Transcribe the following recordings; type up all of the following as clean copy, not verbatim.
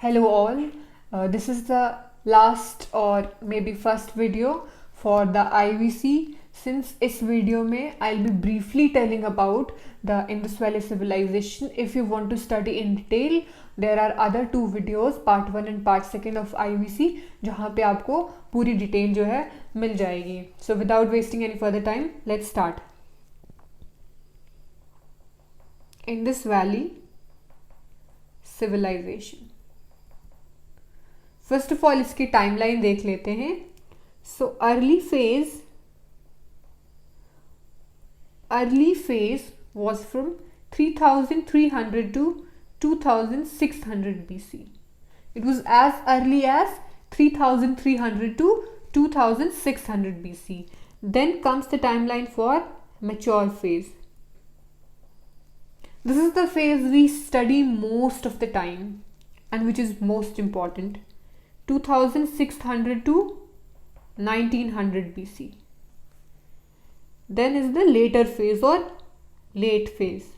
Hello all, this is the last or maybe first video for the IVC. Since इस video में I'll be briefly telling about the Indus Valley Civilization. If you want to study in detail, there are other two videos, part 1 and part 2 of IVC, जहाँ पे आपको पूरी detail जो है मिल जाएगी. So without wasting any further time, let's start. Indus Valley Civilization. First of all इसकी timeline देख लेते हैं. So early phase was from 3300 to 2600 BC. It was as early as 3300 to 2600 BC. Then comes the timeline for mature phase. This is the phase we study most of the time and which is most important. 2600 to 1900 BC. Then is the later phase or late phase,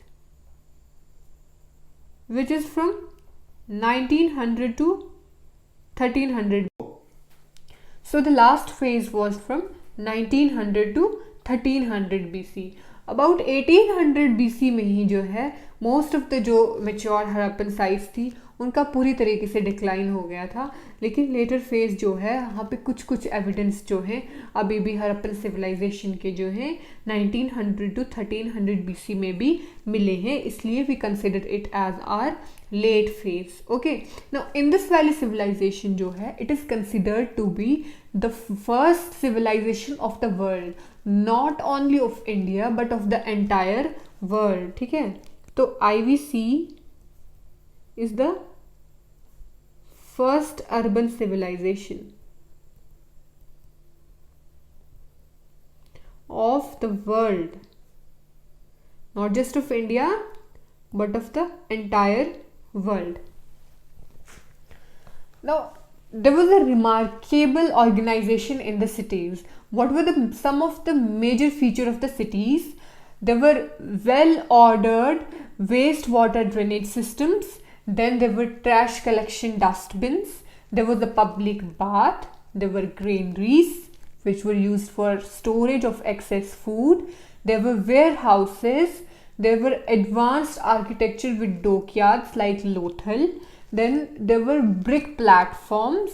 which is from 1900 to 1300. So the last phase was from 1900 to 1300 BC. About 1800 BC में ही जो है most of the जो mature Harappan sites थी उनका पूरी तरीके से decline हो गया था. लेकिन लेटर फेज जो है वहाँ पे कुछ कुछ एविडेंस जो है अभी भी हड़प्पन सिविलाइजेशन के जो है 1900 to 1300 BC में भी मिले हैं. इसलिए we consider it as our late phase. Okay, now Indus valley civilization जो है it is considered to be the first civilization of the world, not only of India but of the entire world. ठीक है, तो IVC is the first urban civilization of the world, not just of India but of the entire world. Now there was a remarkable organization in the cities. What were some of the major features of the cities? There were well ordered wastewater drainage systems. Then there were trash collection dustbins. There was a public bath. There were granaries which were used for storage of excess food. There were warehouses. There were advanced architecture with dockyards like Lothal. Then there were brick platforms.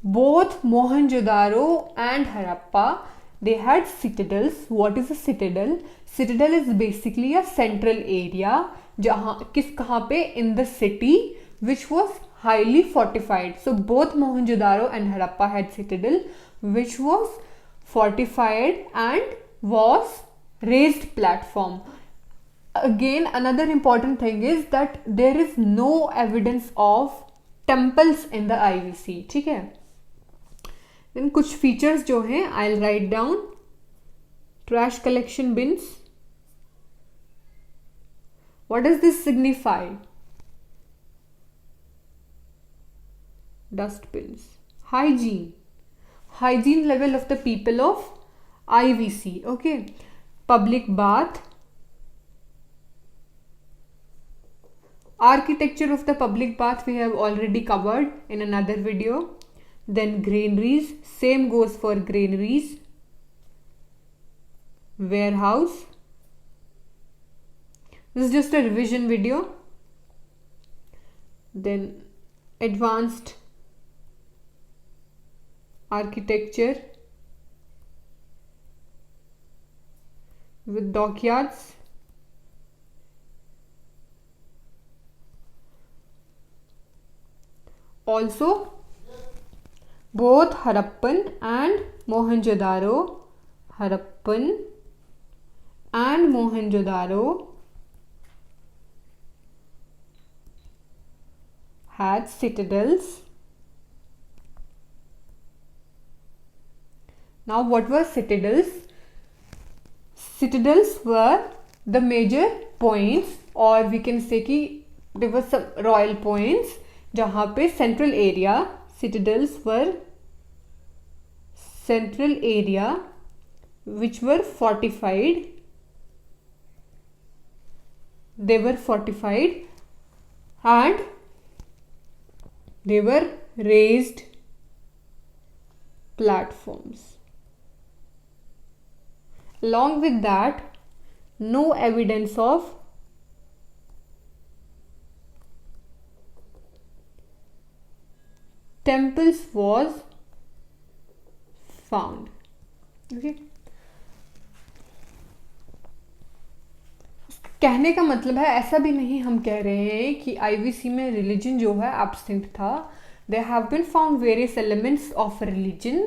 Both Mohenjo-Daro and Harappa, they had citadels. What is a citadel? Citadel is basically a central area कहाँ पे in the city which was highly fortified. So both Mohenjo-Daro and Harappa had citadel which was fortified and was raised platform. Again, another important thing is that there is no evidence of temples in the IVC. ठीक है, then कुछ features जो हैं I'll write down. Trash collection bins. What does this signify? Dustbins. Hygiene level of the people of IVC. Okay, public bath. Architecture of the public bath we have already covered in another video. Then granaries, same goes for granaries. Warehouse. This is just a revision video. Then advanced architecture with dockyards. Also, both Harappan and Mohenjo-Daro, had citadels. Now what were citadels? Citadels were the major points, or we can say कि there were some royal points जहाँ पे central area. Citadels were central area which were fortified. They were fortified and They were raised platforms. Along with that, no evidence of temples was found. Okay. कहने का मतलब है, ऐसा भी नहीं हम कह रहे हैं कि आईवीसी में रिलीजन जो है एब्सेंट था. There have been found various elements of religion,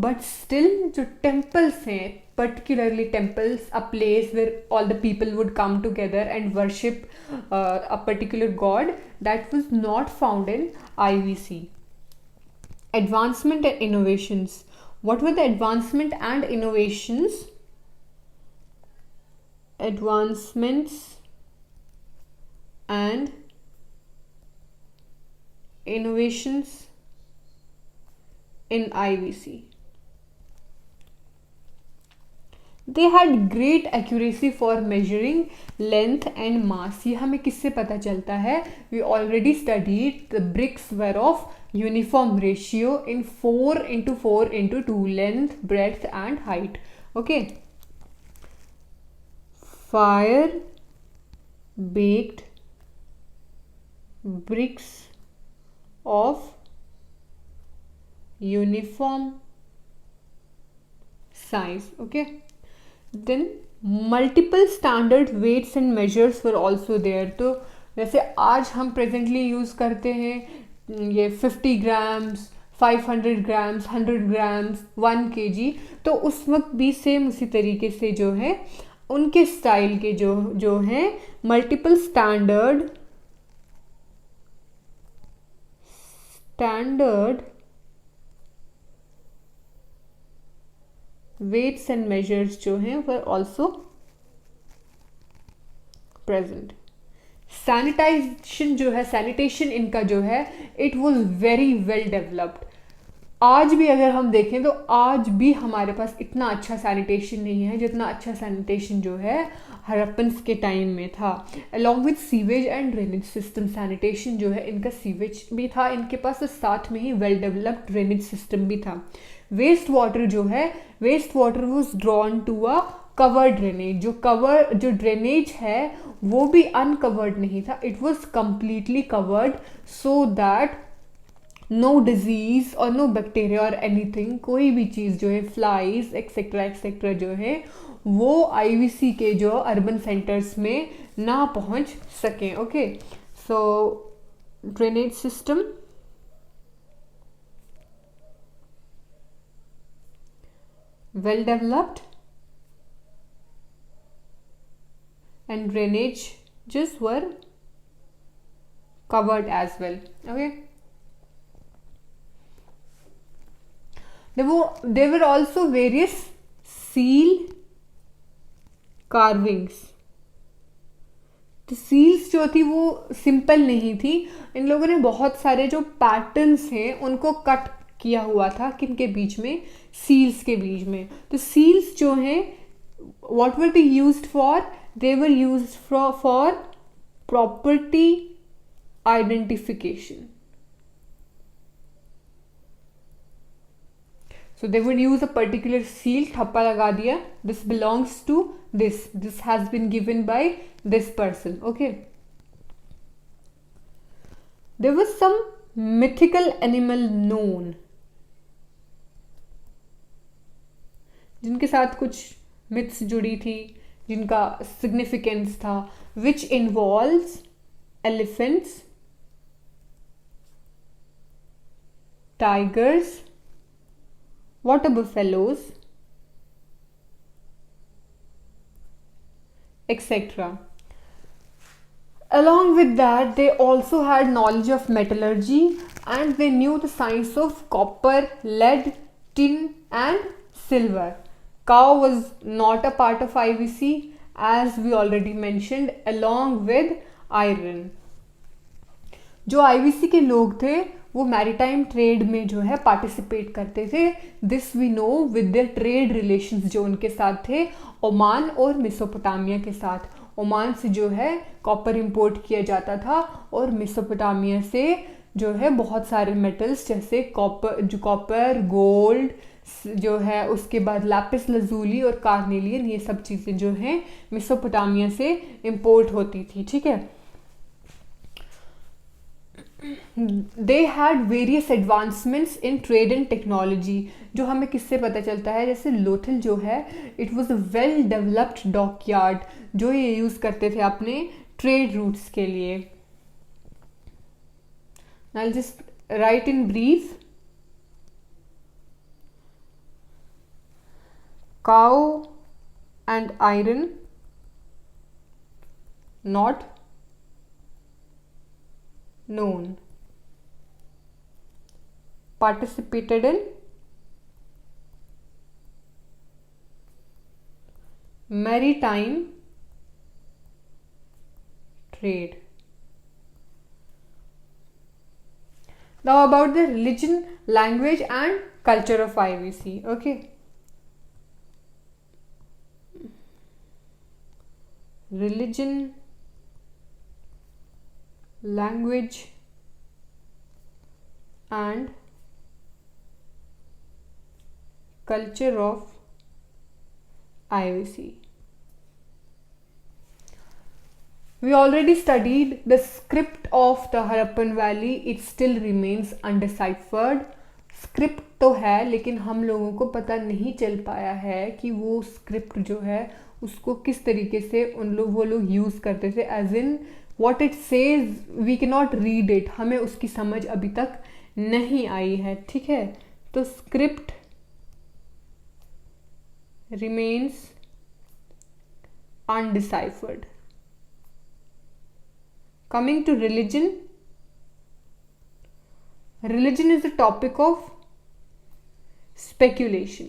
but still जो temples हैं, particularly temples, a place where all the people would come together and worship a particular god, that was not found in IVC. Advancement and innovations. What were the advancement and innovations? Advancements and innovations in IVC. They had great accuracy for measuring length and mass. ये हमें किससे पता चलता है? We already studied the bricks were of uniform ratio in 4x4x2 length, breadth and height. Okay. Fire baked bricks of uniform size. Okay. Then multiple standard weights and measures were also there. तो जैसे आज हम presently use करते हैं ये 50 grams, 500 grams, 100 grams, 1 kg, तो उस वक्त भी सेम उसी तरीके से जो है उनके स्टाइल के जो हैं multiple standard weights and measures जो हैं were also present. Sanitation जो है, sanitation इनका जो है it was very well developed. आज भी अगर हम देखें तो आज भी हमारे पास इतना अच्छा सैनिटेशन नहीं है जितना अच्छा सैनिटेशन जो है हड़प्पन्स के टाइम में था. Along with sewage and drainage system, sanitation जो है इनका सीवेज भी था इनके पास, तो साथ में ही वेल डेवलप्ड ड्रेनेज सिस्टम भी था. वेस्ट वाटर जो है, waste water was drawn to a covered drainage. जो ड्रेनेज है वो भी अनकवर्ड नहीं था, it was completely covered so that no disease और नो बैक्टीरिया और एनीथिंग, कोई भी चीज़ जो है फ्लाइज एक्सेट्रा एक्सेट्रा जो है वो आईवीसी के जो अर्बन सेंटर्स में ना पहुंच सकें. Okay. So drainage system, well developed, and drainage just were covered as well. Okay. There were also various seal carvings. तो सील्स जो थी वो सिंपल नहीं थी, इन लोगों ने बहुत सारे जो पैटर्न्स हैं उनको कट किया हुआ था किनके बीच में, सील्स के बीच में. तो सील्स जो हैं what were they used for? They were used for property identification. So they would use a particular seal, ठप्पा लगा दिया, this belongs to this has been given by this person. Okay. There was some mythical animal known, जिनके साथ कुछ myths जुड़ी थी, जिनका significance था, which involves elephants, tigers, water buffaloes, etc. Along with that, they also had knowledge of metallurgy and they knew the science of copper, lead, tin and silver. Cow was not a part of IVC as we already mentioned, along with iron. जो IVC के लोग थे वो maritime trade में जो है participate करते थे. This we know with their trade relations जो उनके साथ थे ओमान और मेसोपोटामिया के साथ. ओमान से जो है कॉपर इंपोर्ट किया जाता था और मेसोपोटामिया से जो है बहुत सारे मेटल्स जैसे कॉपर गोल्ड जो है, उसके बाद लैपिस lazuli और कार्नेलियन, ये सब चीज़ें जो हैं मेसोपोटामिया से इंपोर्ट होती थी, ठीक है। They had various advancements in trade and technology, जो हमें किससे पता चलता है, जैसे लोथल जो है it was a well developed dockyard, जो ये यूज़ करते थे अपने ट्रेड रूट्स के लिए। I'll just write in brief. Cow and iron not known. Participated in maritime trade. Now about the religion, language and culture of IVC. Okay. Religion, language and culture of IVC. We already studied the script of the Harappan Valley. It still remains undeciphered. Script तो है लेकिन हम लोगों को पता नहीं चल पाया है कि वो स्क्रिप्ट जो है उसको किस तरीके से वो लोग यूज़ करते थे, as in what it says we can not read it, हमें उसकी समझ अभी तक नहीं आई है, ठीक है। तो script remains undeciphered. Coming to religion, religion is a topic of speculation.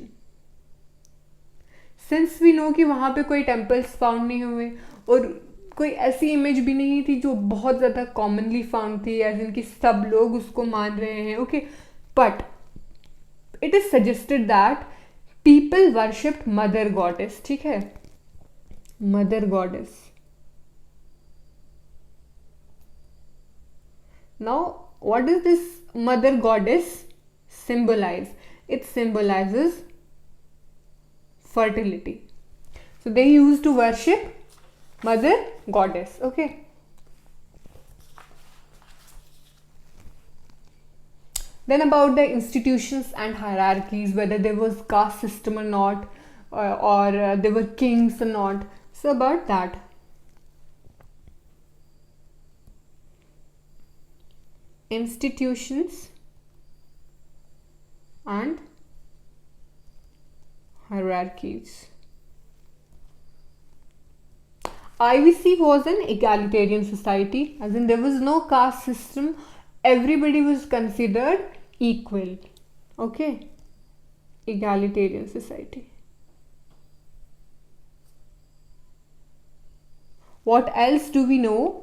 Since we know कि वहाँ पे कोई temples found नहीं हुए और कोई ऐसी इमेज भी नहीं थी जो बहुत ज़्यादा commonly found थी, एज इन कि सब लोग उसको मान रहे हैं, okay, but it is suggested that people worshipped mother goddess, ठीक है, mother goddess. Now, what does this mother goddess symbolize? It symbolizes fertility. So they used to worship mother goddess, okay. Then about the institutions and hierarchies, whether there was caste system or not, or there were kings or not. So about that. Institutions and hierarchies. IVC was an egalitarian society, as in there was no caste system, everybody was considered equal, okay, egalitarian society. What else do we know?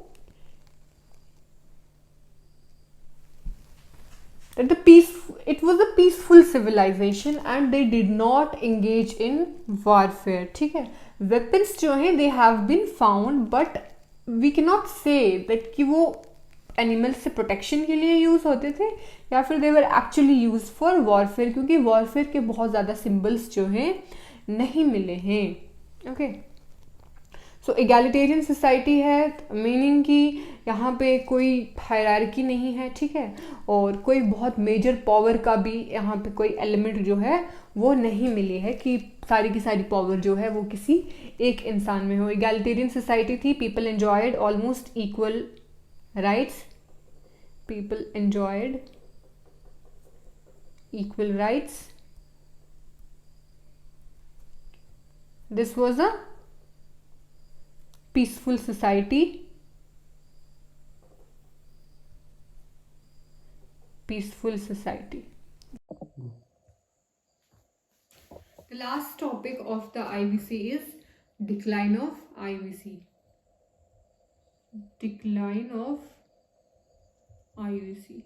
That it was a peaceful civilization and they did not engage in warfare, ठीक है। weapons जो हैं they have been found, but we cannot say that कि वो animals से protection के लिए use होते थे या फिर they were actually used for warfare, क्योंकि warfare के बहुत ज़्यादा symbols जो हैं नहीं मिले हैं, okay। सो एगैलिटेरियन सोसाइटी है, मीनिंग कि यहाँ पे कोई हायरार्की नहीं है, ठीक है, और कोई बहुत मेजर पावर का भी यहाँ पे कोई एलिमेंट जो है वो नहीं मिली है कि सारी की सारी पावर जो है वो किसी एक इंसान में हो। एगैलिटेरियन सोसाइटी थी, people enjoyed almost equal rights, people enjoyed equal rights. This was a peaceful society, peaceful society. The last topic of the IVC is decline of IVC. Decline of IVC.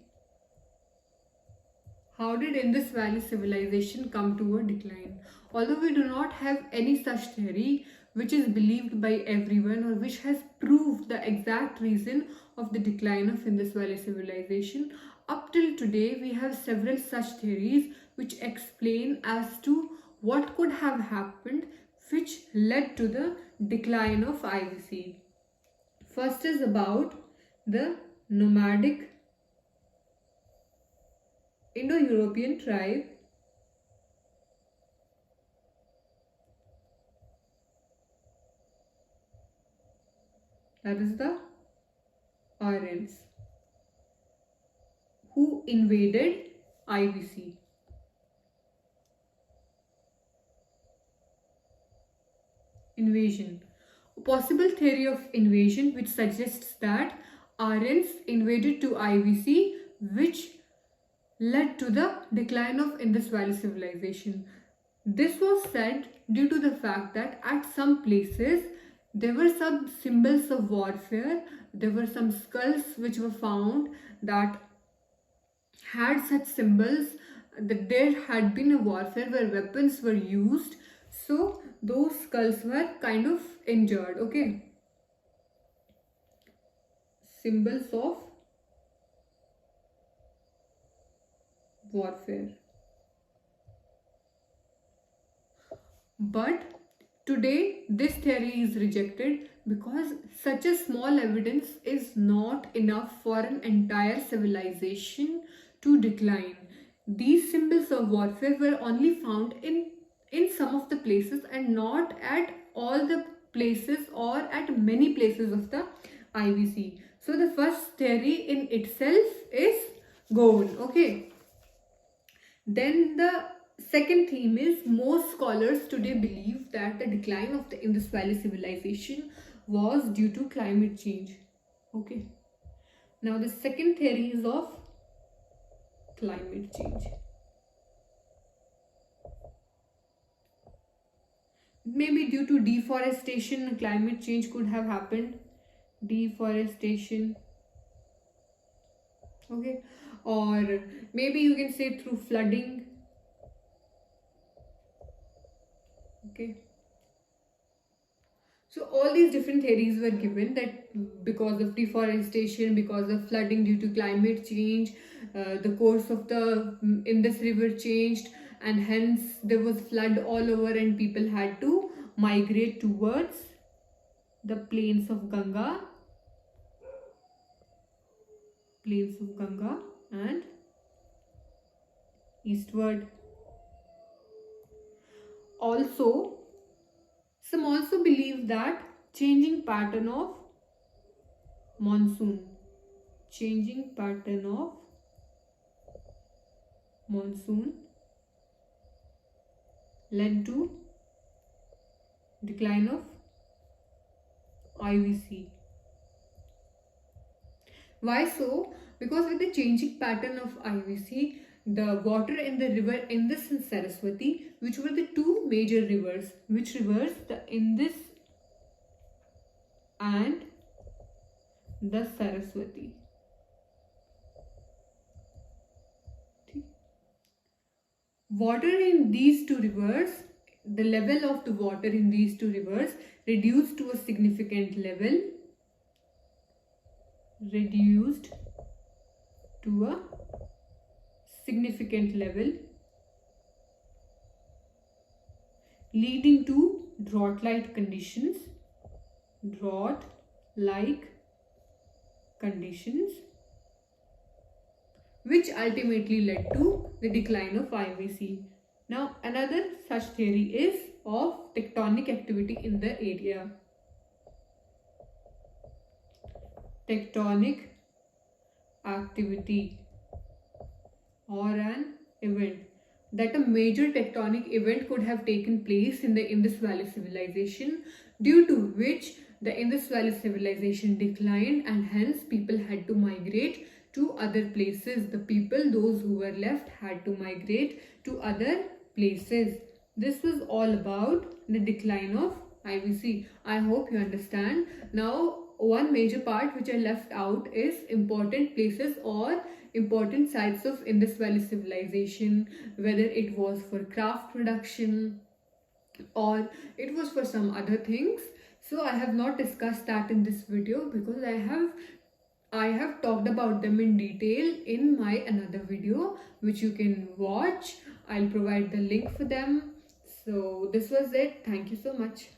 How did Indus Valley Civilization come to a decline? Although we do not have any such theory which is believed by everyone or which has proved the exact reason of the decline of Indus Valley Civilization. Up till today, we have several such theories which explain as to what could have happened which led to the decline of IVC. First is about the nomadic Indo-European tribe that is the Aryans who invaded IVC. Invasion. A possible theory of invasion which suggests that Aryans invaded to IVC, which led to the decline of Indus Valley Civilization. This was said due to the fact that at some places there were some symbols of warfare, there were some skulls which were found that had such symbols, that there had been a warfare where weapons were used, so those skulls were kind of injured. Okay, symbols of warfare. But today this theory is rejected because such a small evidence is not enough for an entire civilization to decline. These symbols of warfare were only found in some of the places and not at all the places or at many places of the IVC. So the first theory in itself is gone. Okay. Then the second theme is most scholars today believe that the decline of the Indus Valley Civilization was due to climate change. Okay. Now the second theory is of climate change. Maybe due to deforestation, climate change could have happened. Deforestation. Okay. Or maybe you can say through flooding. Okay. So all these different theories were given, that because of deforestation, because of flooding due to climate change, the course of the Indus River changed and hence there was flood all over and people had to migrate towards the plains of Ganga and eastward. Also, some also believe that changing pattern of monsoon led to decline of IVC. Why so? Because with the changing pattern of IVC, the water in the river Indus and Saraswati, which were the two major rivers, which rivers? The Indus and the Saraswati. Water in these two rivers, the level of the water in these two rivers reduced to a significant level, leading to drought-like conditions, which ultimately led to the decline of IVC. Now, another such theory is of tectonic activity in the area. Tectonic activity or an event, that a major tectonic event could have taken place in the Indus Valley Civilization, due to which the Indus Valley Civilization declined and hence people had to migrate to other places. The people, those who were left, had to migrate to other places. This was all about the decline of IVC. I hope you understand. Now, one major part which I left out is important places or important sites of Indus Valley Civilization, whether it was for craft production or it was for some other things. So I have not discussed that in this video because I have I have talked about them in detail in my another video which you can watch. I'll provide the link for them. So this was it. Thank you so much.